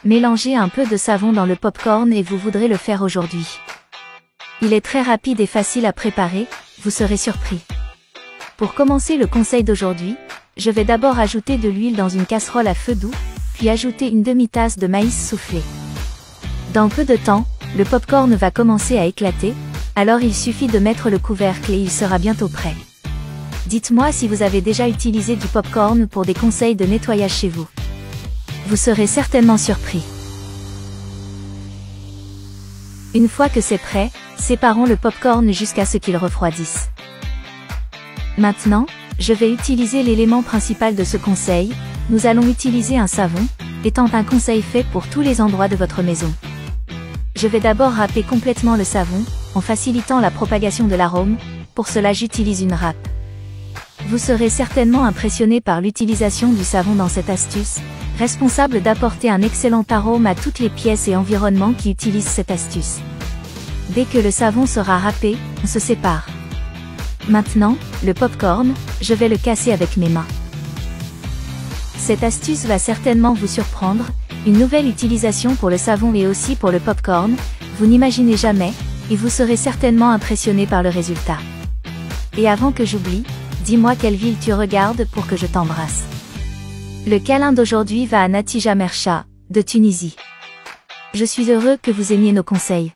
mélangez un peu de savon dans le popcorn et vous voudrez le faire aujourd'hui. Il est très rapide et facile à préparer, vous serez surpris. Pour commencer le conseil d'aujourd'hui, je vais d'abord ajouter de l'huile dans une casserole à feu doux, puis ajouter une demi-tasse de maïs soufflé. Dans peu de temps, le popcorn va commencer à éclater, alors il suffit de mettre le couvercle et il sera bientôt prêt. Dites-moi si vous avez déjà utilisé du popcorn pour des conseils de nettoyage chez vous. Vous serez certainement surpris. Une fois que c'est prêt, séparons le popcorn jusqu'à ce qu'il refroidisse. Maintenant, je vais utiliser l'élément principal de ce conseil, nous allons utiliser un savon, étant un conseil fait pour tous les endroits de votre maison. Je vais d'abord râper complètement le savon, en facilitant la propagation de l'arôme, pour cela j'utilise une râpe. Vous serez certainement impressionné par l'utilisation du savon dans cette astuce, responsable d'apporter un excellent arôme à toutes les pièces et environnements qui utilisent cette astuce. Dès que le savon sera râpé, on se sépare. Maintenant, le popcorn, je vais le casser avec mes mains. Cette astuce va certainement vous surprendre, une nouvelle utilisation pour le savon et aussi pour le popcorn, vous n'imaginez jamais, et vous serez certainement impressionné par le résultat. Et avant que j'oublie, dis-moi quelle ville tu regardes pour que je t'embrasse. Le câlin d'aujourd'hui va à Natija Mercha, de Tunisie. Je suis heureux que vous aimiez nos conseils.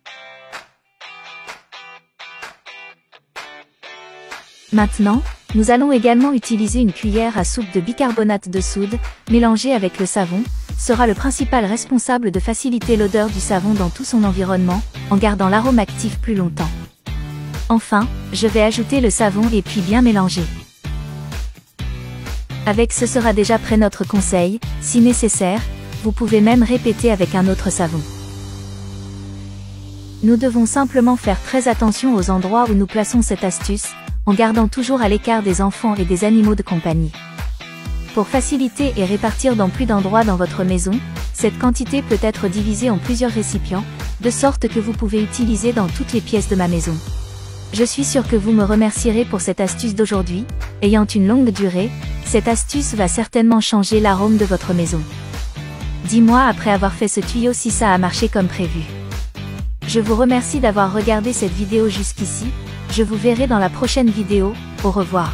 Maintenant, nous allons également utiliser une cuillère à soupe de bicarbonate de soude, mélangée avec le savon, sera le principal responsable de faciliter l'odeur du savon dans tout son environnement, en gardant l'arôme actif plus longtemps. Enfin, je vais ajouter le savon et puis bien mélanger. Avec ce sera déjà prêt notre conseil, si nécessaire, vous pouvez même répéter avec un autre savon. Nous devons simplement faire très attention aux endroits où nous plaçons cette astuce, en gardant toujours à l'écart des enfants et des animaux de compagnie. Pour faciliter et répartir dans plus d'endroits dans votre maison, cette quantité peut être divisée en plusieurs récipients, de sorte que vous pouvez utiliser dans toutes les pièces de ma maison. Je suis sûr que vous me remercierez pour cette astuce d'aujourd'hui, ayant une longue durée, cette astuce va certainement changer l'arôme de votre maison. Dis-moi après avoir fait ce tuyau si ça a marché comme prévu. Je vous remercie d'avoir regardé cette vidéo jusqu'ici, je vous verrai dans la prochaine vidéo, au revoir.